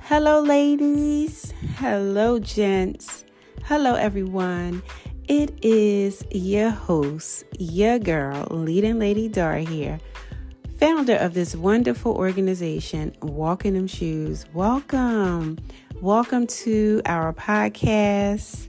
Hello, ladies. Hello, gents. Hello, everyone. It is your host, your girl, Leading Lady Dar here, founder of this wonderful organization, Walking Them Shoes. Welcome. Welcome to our podcast.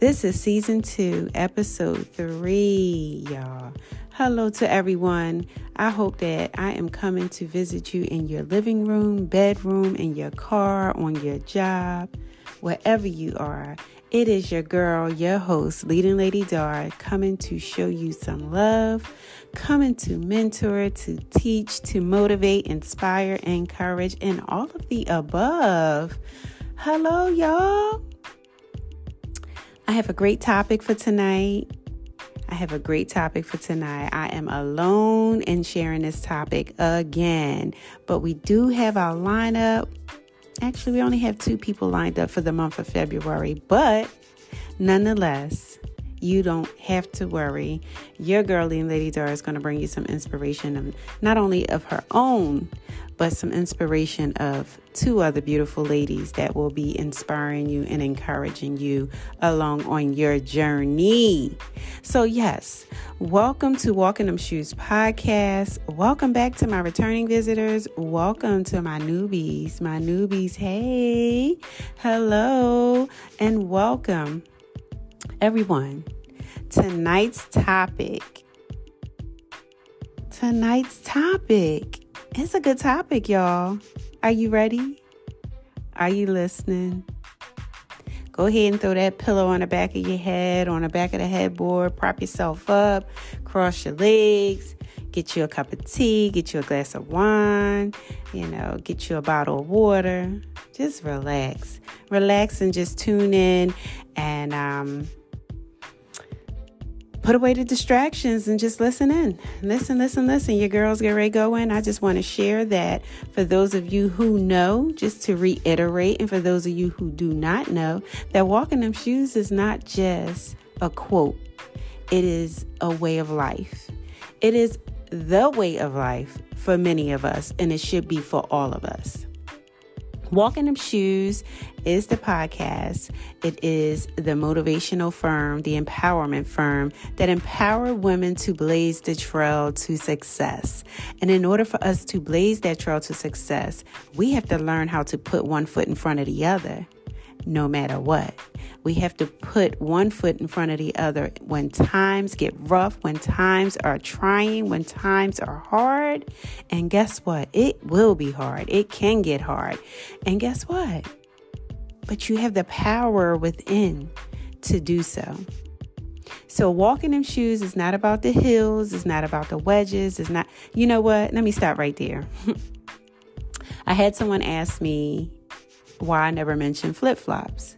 This is season 2, episode 3, y'all. Hello to everyone. I hope that I am coming to visit you in your living room, bedroom, in your car, on your job, wherever you are. It is your girl, your host, Leading Lady Dar, coming to show you some love, coming to mentor, to teach, to motivate, inspire, encourage, and all of the above. Hello, y'all. I have a great topic for tonight. I am alone in sharing this topic again, but we do have our lineup. Actually, we only have 2 people lined up for the month of February, but nonetheless, you don't have to worry. Your girl, Leading Lady Dar, is going to bring you some inspiration, of not only of her own, but some inspiration of 2 other beautiful ladies that will be inspiring you and encouraging you along on your journey. So yes, welcome to Walking Them Shoes podcast. Welcome back to my returning visitors. Welcome to my newbies. Hey, hello, and welcome everyone. Tonight's topic. It's a good topic, y'all. Are you ready? Are you listening? Go ahead and throw that pillow on the back of your head, on the back of the headboard. Prop yourself up. Cross your legs. Get you a cup of tea. Get you a glass of wine. Get you a bottle of water. Just relax. Relax and just tune in and put away the distractions and just listen in. Listen. Your girls get ready to go in. I just want to share that for those of you who know, just to reiterate, and for those of you who do not know, that Walking Them Shoes is not just a quote. It is a way of life. It is the way of life for many of us, and it should be for all of us. Walking Them Shoes is the podcast. It is the motivational firm, the empowerment firm that empower women to blaze the trail to success. And in order for us to blaze that trail to success, we have to learn how to put one foot in front of the other, no matter what. We have to put one foot in front of the other when times get rough, when times are trying, when times are hard. And guess what? It will be hard. It can get hard. And guess what? But you have the power within to do so. So Walking Them Shoes is not about the hills. It's not about the wedges. It's not, you know what? Let me stop right there. I had someone ask me why I never mentioned flip-flops.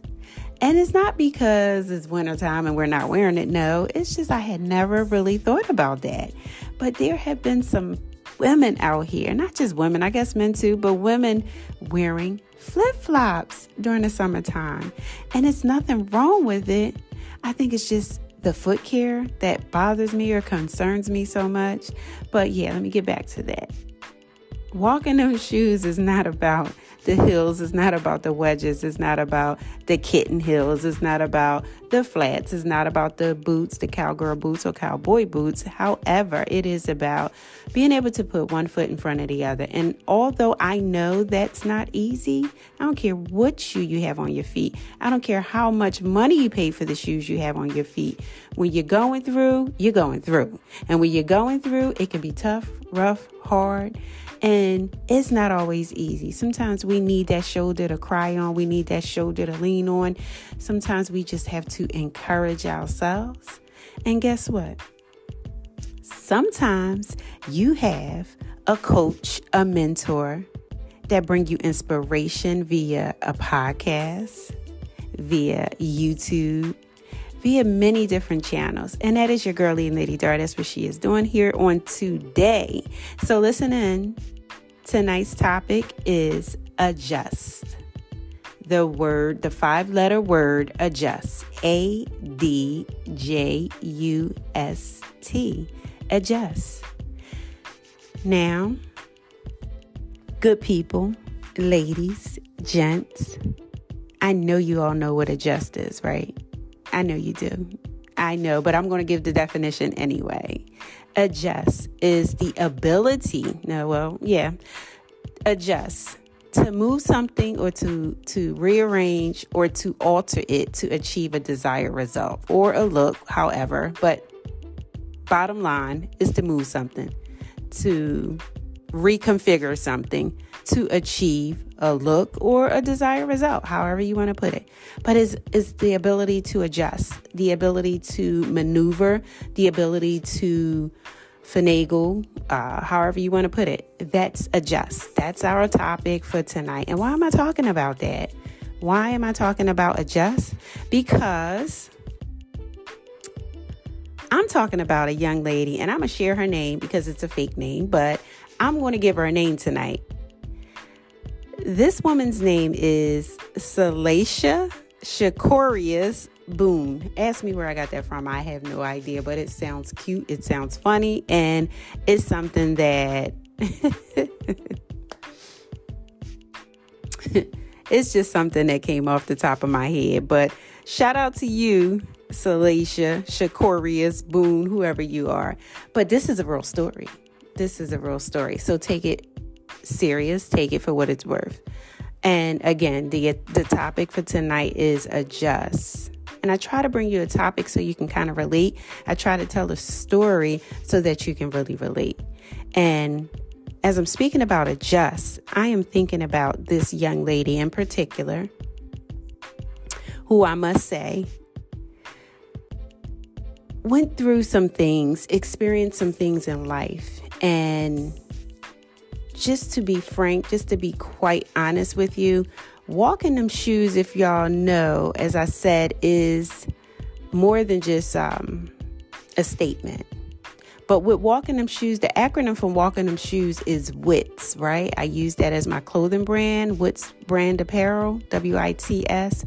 And it's not because it's wintertime and we're not wearing it. No, it's just I had never really thought about that. But there have been some women out here, not just women, I guess men too, but women wearing flip-flops during the summertime. And it's nothing wrong with it. I think it's just the foot care that bothers me or concerns me so much. But yeah, let me get back to that. Walking Them Shoes is not about the hills. It's not about the wedges. It's not about the kitten heels. It's not about the flats. It's not about the boots, the cowgirl boots or cowboy boots. However, it is about being able to put one foot in front of the other. And although I know that's not easy, I don't care what shoe you have on your feet. I don't care how much money you pay for the shoes you have on your feet. When you're going through, you're going through. And when you're going through, it can be tough, rough, hard. And it's not always easy. Sometimes we need that shoulder to cry on. We need that shoulder to lean on. Sometimes we just have to encourage ourselves. And guess what? Sometimes you have a coach, a mentor that bring you inspiration via a podcast, via YouTube, via many different channels. And that is your girl, Leading Lady Dar. That's what she is doing here on today. So listen in. Tonight's topic is adjust. The 5-letter word adjust. ADJUST. Adjust. Now, good people, ladies, Gents, I know you all know what adjust is, right? I know you do. I know, but I'm going to give the definition anyway. Adjust is the ability. Adjust. To move something or to rearrange or to alter it to achieve a desired result or a look, however. But bottom line is to move something, to reconfigure something to achieve a look or a desired result, however you want to put it. But it's the ability to adjust, the ability to maneuver, the ability to finagle, however you want to put it. That's adjust. That's our topic for tonight. And why am I talking about that? Why am I talking about adjust? Because I'm talking about a young lady, and I'm going to share her name because it's a fake name, but I'm going to give her a name tonight. This woman's name is Salacia Shakorius Boone. Ask me where I got that from. I have no idea, but it sounds cute. It sounds funny. And it's something that it's just something that came off the top of my head. But shout out to you, Salacia Shakorius Boone, whoever you are. But this is a real story. This is a real story. So take it serious. Take it for what it's worth. And again, the topic for tonight is adjust. And I try to bring you a topic so you can kind of relate. I try to tell a story so that you can really relate. And as I'm speaking about adjust, I am thinking about this young lady in particular, who I must say went through some things, experienced some things in life. And just to be frank, just to be quite honest with you, walking them shoes, if y'all know, as I said, is more than just a statement. But with walking them shoes, the acronym for walking them shoes is W.I.T.S, right? I use that as my clothing brand, W.I.T.S brand apparel, W.I.T.S.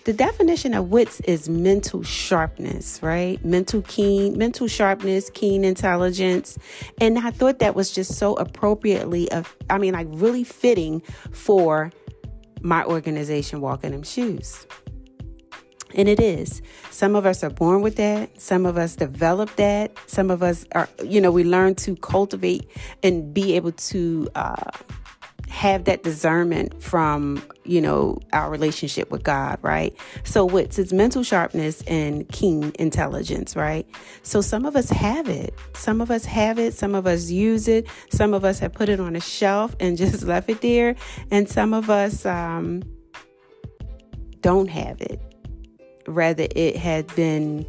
The definition of W.I.T.S is mental sharpness, right? Mental sharpness, keen intelligence. And I thought that was just so appropriately, really fitting for my organization, Walking Them Shoes. And it is. Some of us are born with that. Some of us develop that. Some of us are, we learn to cultivate and be able to have that discernment from, our relationship with God, right? So WITS is mental sharpness and keen intelligence, right? So some of us have it. Some of us have it. Some of us use it. Some of us have put it on a shelf and just left it there. And some of us don't have it. Rather, it had been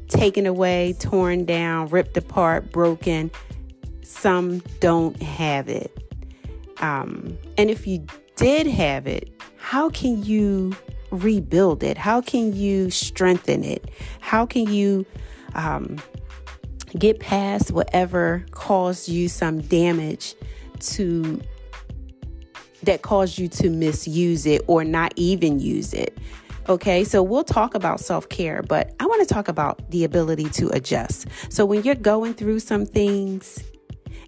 taken away, torn down, ripped apart, broken. Some don't have it. And if you did have it, how can you rebuild it? How can you strengthen it? How can you get past whatever caused you some damage that caused you to misuse it or not even use it? Okay, so we'll talk about self-care, but I want to talk about the ability to adjust. So when you're going through some things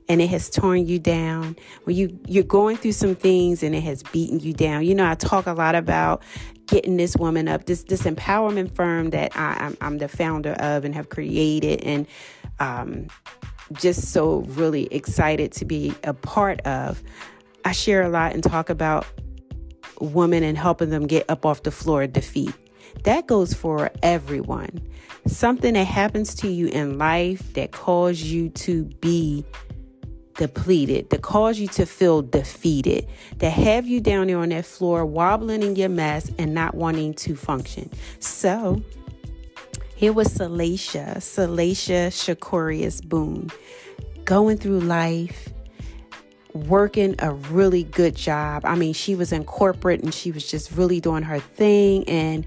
and it has torn you down, when you're going through some things and it has beaten you down. I talk a lot about getting this woman up, this empowerment firm that I'm the founder of and have created, and just so really excited to be a part of. I share a lot and talk about women and helping them get up off the floor of defeat. That goes for everyone. Something that happens to you in life that caused you to be depleted, that caused you to feel defeated, that have you down there on that floor wobbling in your mess and not wanting to function. So here was Salacia Shakorius Boone, going through life, working a really good job. She was in corporate and she was just really doing her thing, and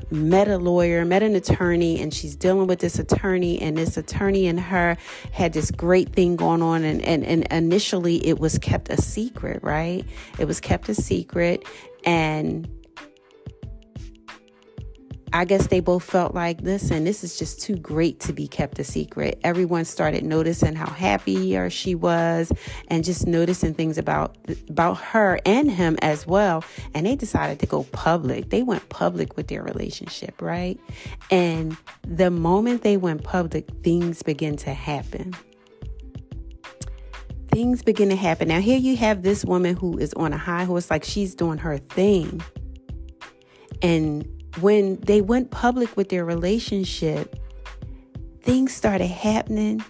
met an attorney, and she's dealing with this attorney, and this attorney and her had this great thing going on. And initially it was kept a secret, right? It was kept a secret. And I guess they both felt like, listen, this is just too great to be kept a secret. Everyone started noticing how happy she was and just noticing things about her and him as well. And they decided to go public. They went public with their relationship, right? And the moment they went public, things began to happen. Things begin to happen. Now, here you have this woman who is on a high horse, like she's doing her thing. And when they went public with their relationship, things started happening.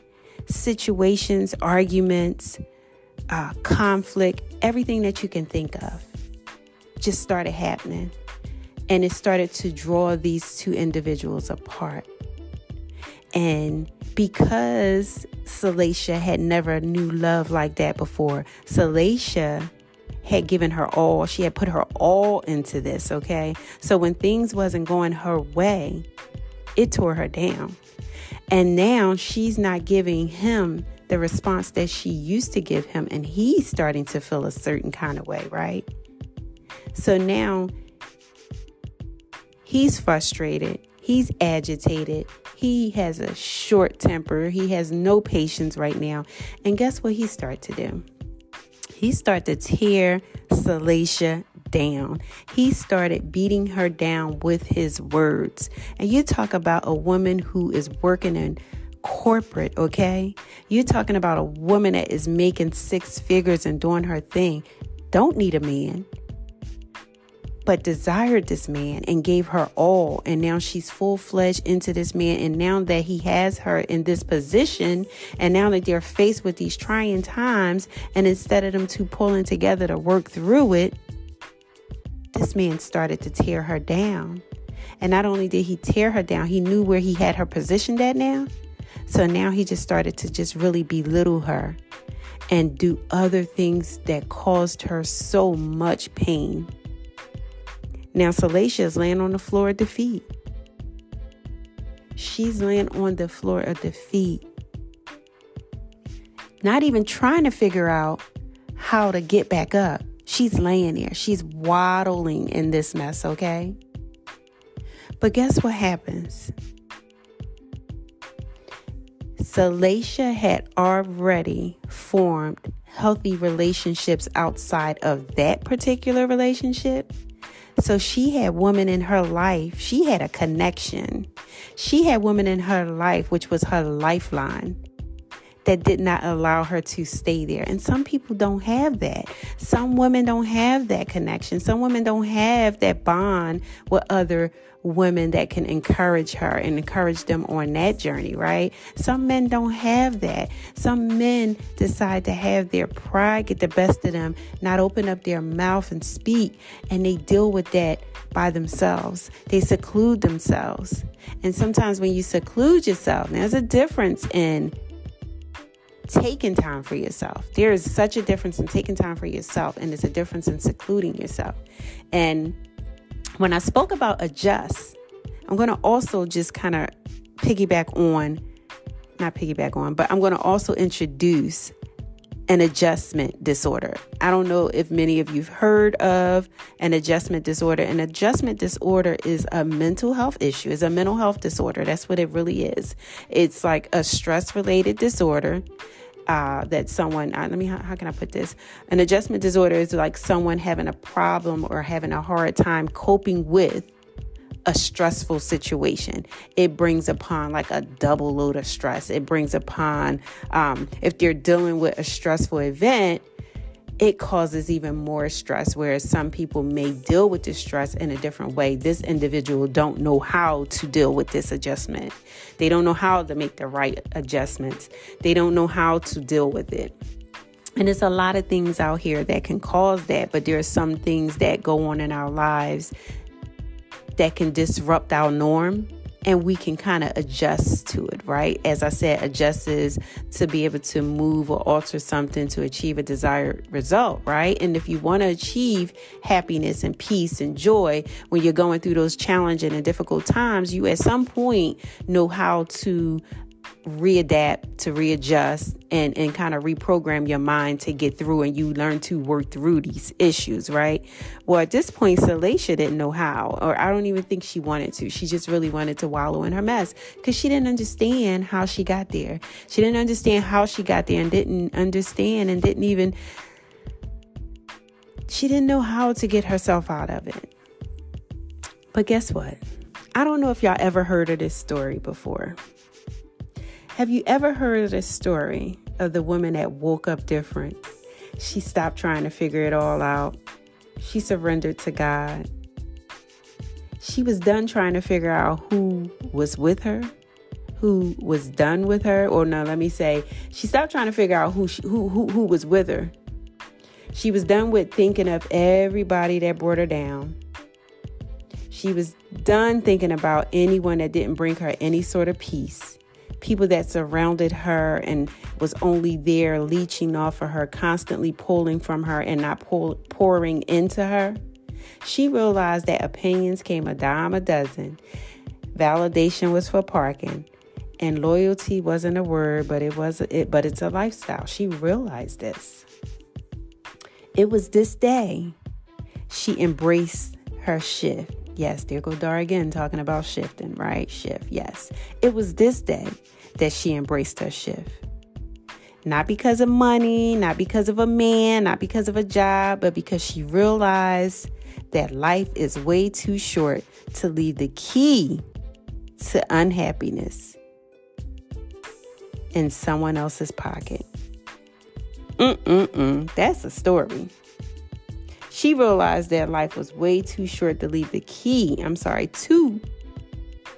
Situations, arguments, conflict, everything that you can think of just started happening. And it started to draw these two individuals apart. And because Salacia had never knew love like that before, Salacia had given her all. She had put her all into this, okay? So when things wasn't going her way, it tore her down. And now she's not giving him the response that she used to give him, and he's starting to feel a certain kind of way, right? So now he's frustrated. He's agitated. He has a short temper. He has no patience right now. And guess what he started to do? He started to tear Salacia down. He started beating her down with his words. And you talk about a woman who is working in corporate, okay? You're talking about a woman that is making 6 figures and doing her thing. Don't need a man, but desired this man and gave her all. And now she's full-fledged into this man. And now that he has her in this position, and now that they're faced with these trying times, and instead of them two pulling together to work through it, this man started to tear her down. And not only did he tear her down, he knew where he had her positioned at now. So now he just started to just really belittle her and do other things that caused her so much pain. Now, Salacia is laying on the floor of defeat. She's laying on the floor of defeat. Not even trying to figure out how to get back up. She's laying there. She's waddling in this mess, okay? But guess what happens? Salacia had already formed healthy relationships outside of that particular relationship. So she had women in her life. She had a connection. She had women in her life, which was her lifeline, that did not allow her to stay there. And some people don't have that. Some women don't have that connection. Some women don't have that bond with other women that can encourage her and encourage them on that journey, right? Some men don't have that. Some men decide to have their pride get the best of them, not open up their mouth and speak, and they deal with that by themselves. They seclude themselves. And sometimes when you seclude yourself, there's a difference in taking time for yourself. There is such a difference in taking time for yourself, and there's a difference in secluding yourself. And when I spoke about adjust, I'm going to also just kind of but I'm going to also introduce an adjustment disorder. I don't know if many of you've heard of an adjustment disorder. An adjustment disorder is a mental health issue. It's a mental health disorder. That's what it really is. It's like a stress-related disorder that someone, how can I put this? An adjustment disorder is like someone having a problem or having a hard time coping with a stressful situation. It brings upon like a double load of stress. It brings upon, if they're dealing with a stressful event, it causes even more stress, whereas some people may deal with the stress in a different way. This individual don't know how to deal with this adjustment. They don't know how to make the right adjustments. They don't know how to deal with it. And there's a lot of things out here that can cause that, but there are some things that go on in our lives that can disrupt our norm, and we can kind of adjust to it, right? As I said, adjust is to be able to move or alter something to achieve a desired result, right? And if you want to achieve happiness and peace and joy when you're going through those challenging and difficult times, you at some point know how to readapt, to readjust, and kind of reprogram your mind to get through, and you learn to work through these issues, right? Well, at this point, Salacia didn't know how, or I don't even think she wanted to. She just really wanted to wallow in her mess because she didn't understand how she got there. She didn't understand how she got there, and didn't understand and she didn't know how to get herself out of it. But guess what? I don't know if y'all ever heard of this story before. Have you ever heard of the story of the woman that woke up different? She stopped trying to figure it all out. She surrendered to God. She was done trying to figure out who was with her, who was done with her. Or no, let me say, she stopped trying to figure out who was with her. She was done with thinking of everybody that brought her down. She was done thinking about anyone that didn't bring her any sort of peace. People that surrounded her and was only there leeching off of her, constantly pulling from her and not pouring into her. She realized that opinions came a dime a dozen. Validation was for parking. And loyalty wasn't a word, but it's a lifestyle. She realized this. It was this day she embraced her shift. Yes, there go Dar again, talking about shifting, right? Shift, yes. It was this day that she embraced her shift. Not because of money, not because of a man, not because of a job, but because she realized that life is way too short to leave the key to unhappiness in someone else's pocket. That's a story. She realized that life was way too short to leave the key, to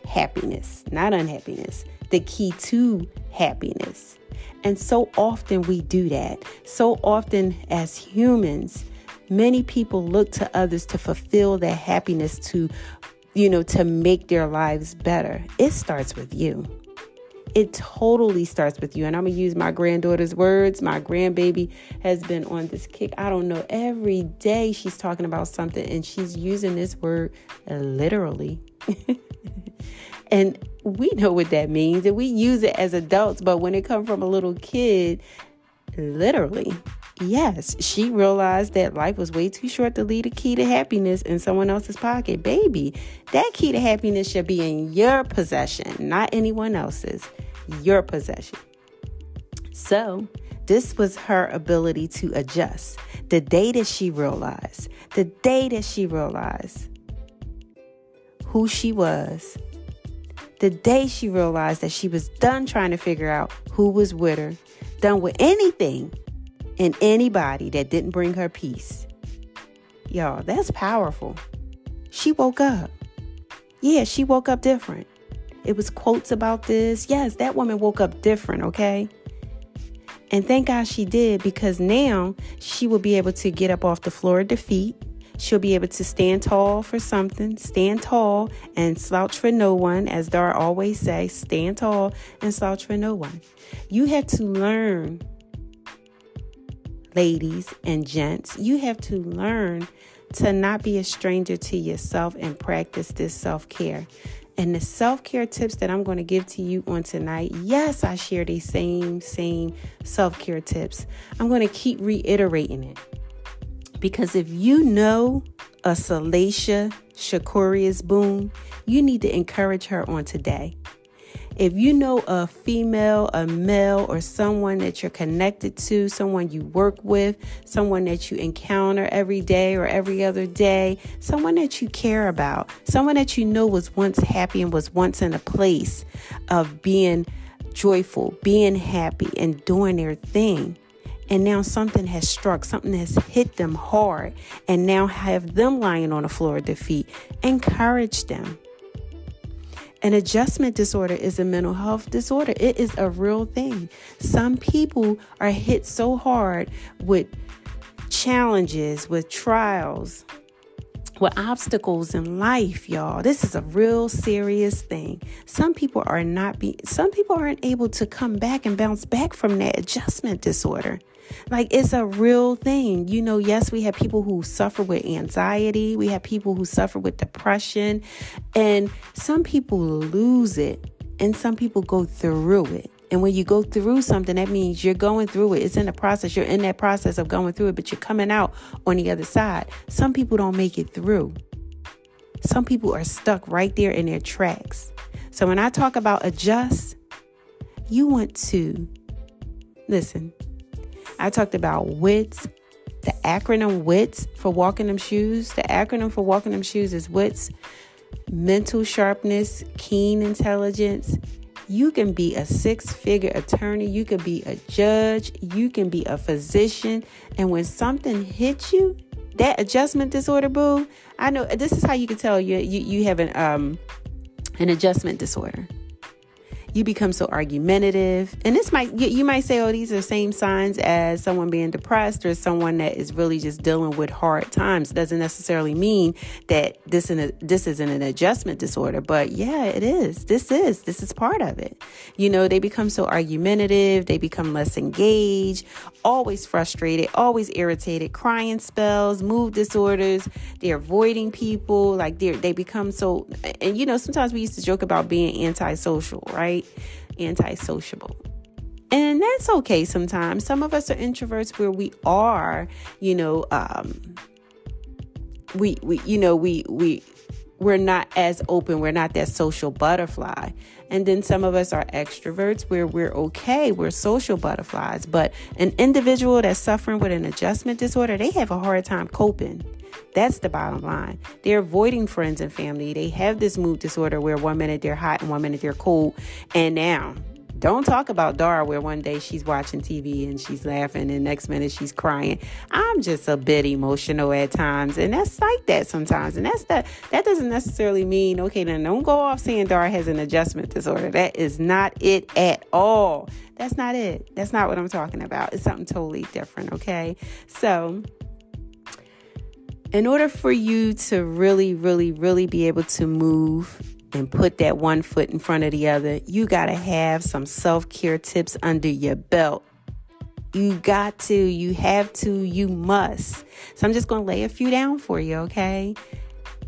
happiness, not unhappiness, the key to happiness. And so often we do that. So often as humans, many people look to others to fulfill their happiness, to make their lives better. It starts with you. It totally starts with you. And I'm going to use my granddaughter's words. My grandbaby has been on this kick. I don't know. Every day she's talking about something and she's using this word literally. And we know what that means. And we use it as adults. But when it comes from a little kid, literally, yes, she realized that life was way too short to leave the key to happiness in someone else's pocket. Baby, that key to happiness should be in your possession, not anyone else's. Your possession. So this was her ability to adjust. The day that she realized who she was, the day she realized that she was done trying to figure out who was with her, done with anything and anybody that didn't bring her peace. Y'all, that's powerful. She woke up. Yeah, she woke up different. It was quotes about this. Yes, that woman woke up different, okay? And thank God she did, because now she will be able to get up off the floor of defeat. She'll be able to stand tall for something, stand tall and slouch for no one. As Dar always says, stand tall and slouch for no one. You have to learn, ladies and gents, you have to learn to not be a stranger to yourself and practice this self-care. And the self-care tips that I'm going to give to you on tonight, yes, I share these same self-care tips. I'm going to keep reiterating it. Because if you know a Salacia Shakurius Boone, you need to encourage her on today. If you know a female, a male, or someone that you're connected to, someone you work with, someone that you encounter every day or every other day, someone that you care about, someone that you know was once happy and was once in a place of being joyful, being happy, and doing their thing. And now something has struck, something has hit them hard, and now have them lying on the floor of defeat. Encourage them. An adjustment disorder is a mental health disorder. It is a real thing. Some people are hit so hard with challenges, with trials, with obstacles in life, y'all. This is a real serious thing. Some people aren't able to come back and bounce back from that adjustment disorder. Like, it's a real thing. Yes, we have people who suffer with anxiety. We have people who suffer with depression. And some people lose it and some people go through it. And when you go through something, that means you're going through it. It's in the process. You're in that process of going through it, but you're coming out on the other side. Some people don't make it through. Some people are stuck right there in their tracks. So when I talk about adjust, you want to listen. I talked about WITS, the acronym WITS for walking them shoes. The acronym for walking them shoes is WITS, mental sharpness, keen intelligence. You can be a 6-figure attorney. You can be a judge. You can be a physician. And when something hits you, that adjustment disorder, boo, I know this is how you can tell you have an adjustment disorder. You become so argumentative. And this you might say, oh, these are the same signs as someone being depressed or someone that is really just dealing with hard times. It doesn't necessarily mean that this isn't an adjustment disorder. But yeah, it is. This is part of it. They become so argumentative. They become less engaged, always frustrated, always irritated, crying spells, mood disorders. They're avoiding people. Like they become so, and sometimes we used to joke about being antisocial, right? Antisociable. And that's okay sometimes. Some of us are introverts where we are, we're not as open. We're not that social butterfly. And then some of us are extroverts where we're okay. We're social butterflies. But an individual that's suffering with an adjustment disorder, they have a hard time coping. That's the bottom line. They're avoiding friends and family. They have this mood disorder where 1 minute they're hot and 1 minute they're cold. And now, don't talk about Dar where one day she's watching TV and she's laughing and next minute she's crying. I'm just a bit emotional at times. And that's like that sometimes. And that doesn't necessarily mean, okay, then don't go off saying Dar has an adjustment disorder. That is not it at all. That's not it. That's not what I'm talking about. It's something totally different, okay? So in order for you to really, really, really be able to move and put that one foot in front of the other, you got to have some self-care tips under your belt. You got to, you have to, you must. So I'm just going to lay a few down for you, okay?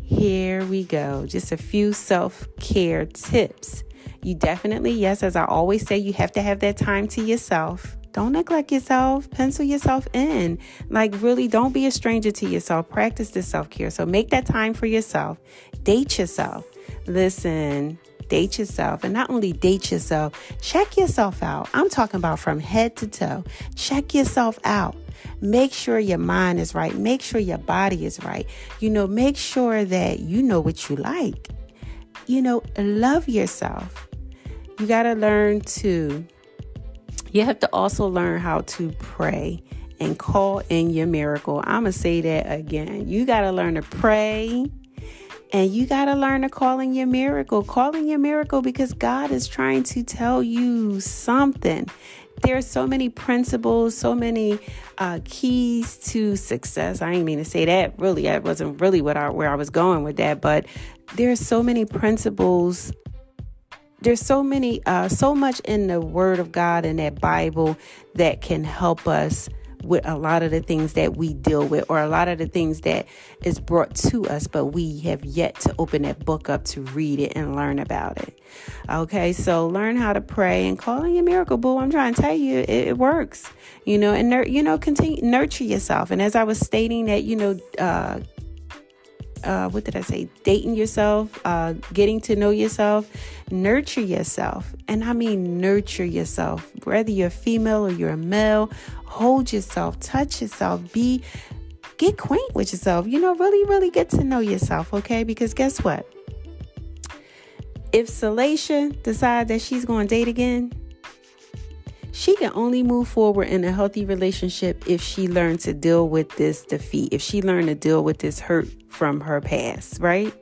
Here we go. Just a few self-care tips. You definitely, yes, as I always say, you have to have that time to yourself. Don't neglect yourself. Pencil yourself in. Like, really, don't be a stranger to yourself. Practice this self-care. So make that time for yourself. Date yourself. Listen, date yourself. And not only date yourself, check yourself out. I'm talking about from head to toe. Check yourself out. Make sure your mind is right. Make sure your body is right. Make sure that you know what you like. Love yourself. You got to learn to... You have to also learn how to pray and call in your miracle. I'm going to say that again. You got to learn to pray and you got to learn to call in your miracle. Call in your miracle because God is trying to tell you something. There are so many principles, so many keys to success. I didn't mean to say that. Really, that wasn't really where I was going with that. But there are so many principles. There's so much in the Word of God and that Bible that can help us with a lot of the things that we deal with or a lot of the things that is brought to us, but we have yet to open that book up to read it and learn about it. Okay, so learn how to pray and call in your miracle, boo. I'm trying to tell you, it works, and continue nurture yourself. And as I was stating that, what did I say? Dating yourself, getting to know yourself, nurture yourself. And I mean, nurture yourself, whether you're a female or you're a male, hold yourself, touch yourself, get acquainted with yourself, really, really get to know yourself. Okay. Because guess what? If Salacia decides that she's going to date again, she can only move forward in a healthy relationship if she learned to deal with this defeat, if she learned to deal with this hurt from her past, right?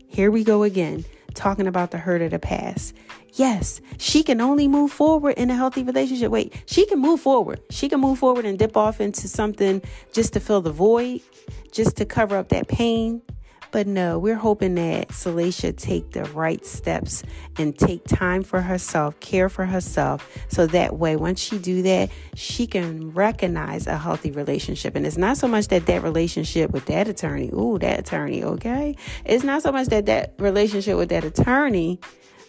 Here we go again, talking about the hurt of the past. Yes, she can only move forward in a healthy relationship. Wait, she can move forward. She can move forward and dip off into something just to fill the void, just to cover up that pain. But no, we're hoping that Salacia take the right steps and take time for herself, care for herself. So that way, once she do that, she can recognize a healthy relationship. And it's not so much that relationship with that attorney. Ooh, that attorney. Okay. It's not so much that relationship with that attorney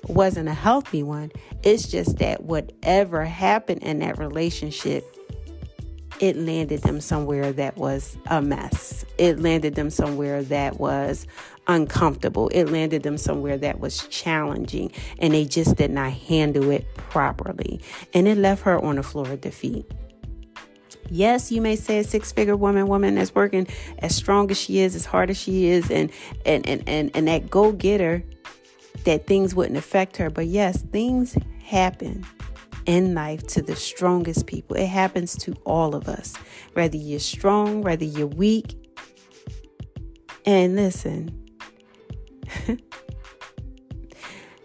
wasn't a healthy one. It's just that whatever happened in that relationship, it landed them somewhere that was a mess. It landed them somewhere that was uncomfortable. It landed them somewhere that was challenging, and they just did not handle it properly. And it left her on the floor of defeat. Yes, you may say a six-figure woman that's working as strong as she is, as hard as she is, and that go-getter, that things wouldn't affect her. But yes, things happen in life to the strongest people. It happens to all of us, whether you're strong, whether you're weak. And listen,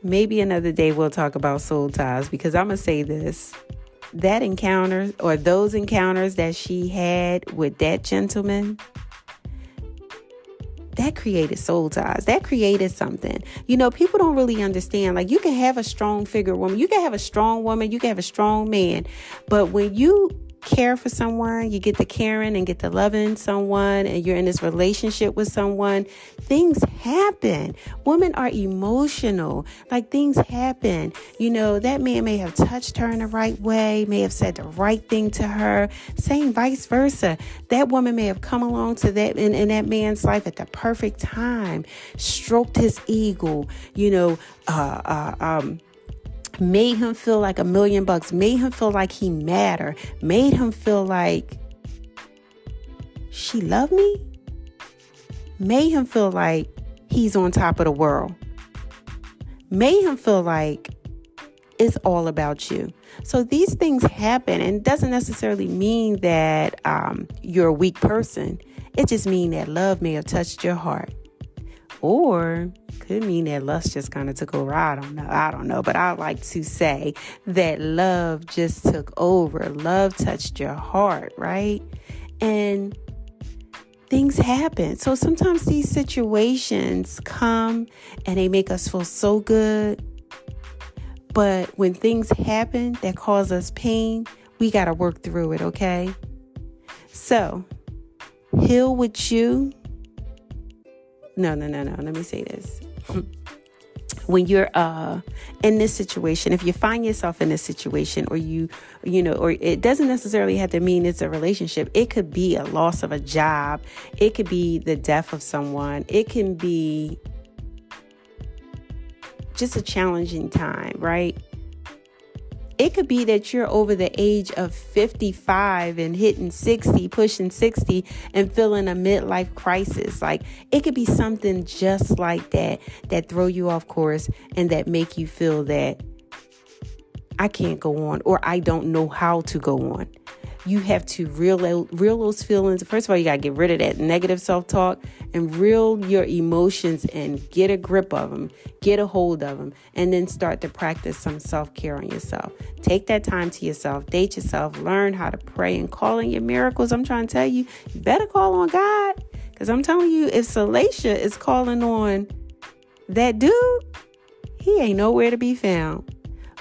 maybe another day we'll talk about soul ties, because I'm going to say this. That encounter, or those encounters that she had with that gentleman, that created soul ties. That created something. You know, people don't really understand. Like, you can have a strong figure woman. You can have a strong woman. You can have a strong man. But when you care for someone, you get to caring and get to loving someone, and you're in this relationship with someone, things happen. Women are emotional. Like, things happen. You know, that man may have touched her in the right way, may have said the right thing to her. Same vice versa. That woman may have come along to that in that man's life at the perfect time, stroked his ego, made him feel like $1 million, made him feel like he mattered, made him feel like she loved me, made him feel like he's on top of the world, made him feel like it's all about you. So these things happen, and it doesn't necessarily mean that you're a weak person. It just means that love may have touched your heart. Or could mean that lust just kind of took over. I don't know. But I like to say that love just took over. Love touched your heart, right? And things happen. So sometimes these situations come and they make us feel so good. But when things happen that cause us pain, we got to work through it, okay? So, heal with you. No. Let me say this. When you're in this situation, if you find yourself in this situation, or or it doesn't necessarily have to mean it's a relationship. It could be a loss of a job. It could be the death of someone. It can be just a challenging time, right? It could be that you're over the age of 55 and hitting 60, pushing 60, and feeling a midlife crisis. Like, it could be something just like that throw you off course and that make you feel that I can't go on, or I don't know how to go on. You have to reel those feelings. First of all, you got to get rid of that negative self-talk and reel your emotions and get a grip of them, get a hold of them, and then start to practice some self-care on yourself. Take that time to yourself, date yourself, learn how to pray and call in your miracles. I'm trying to tell you, you better call on God, because I'm telling you, if Salacia is calling on that dude, he ain't nowhere to be found.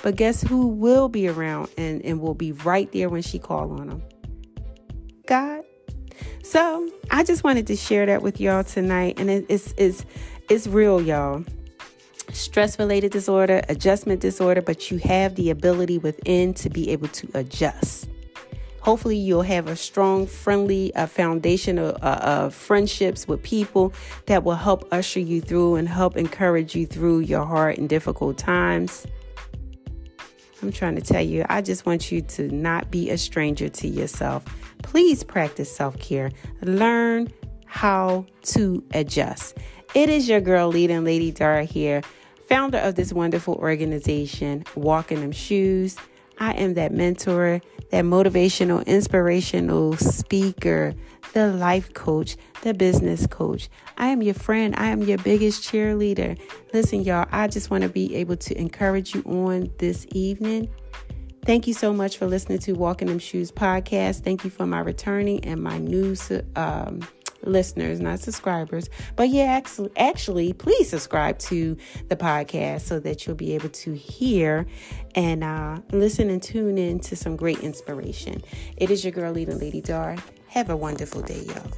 But guess who will be around and will be right there when she call on him? God. So I just wanted to share that with y'all tonight. And it's real, y'all. Stress-related disorder, adjustment disorder, but you have the ability within to be able to adjust. Hopefully you'll have a strong, friendly foundation of friendships with people that will help usher you through and help encourage you through your hard and difficult times. I'm trying to tell you, I just want you to not be a stranger to yourself. Please practice self-care. Learn how to adjust. It is your girl, Leading Lady Dar here, founder of this wonderful organization, Walking Them Shoes. I am that mentor, that motivational, inspirational speaker, the life coach, the business coach. I am your friend. I am your biggest cheerleader. Listen, y'all, I just want to be able to encourage you on this evening. Thank you so much for listening to Walking Them Shoes podcast. Thank you for my returning and my new listeners, not subscribers. But yeah, actually, please subscribe to the podcast so that you'll be able to hear and listen and tune in to some great inspiration. It is your girl, Leading Lady Dar. Have a wonderful day, y'all.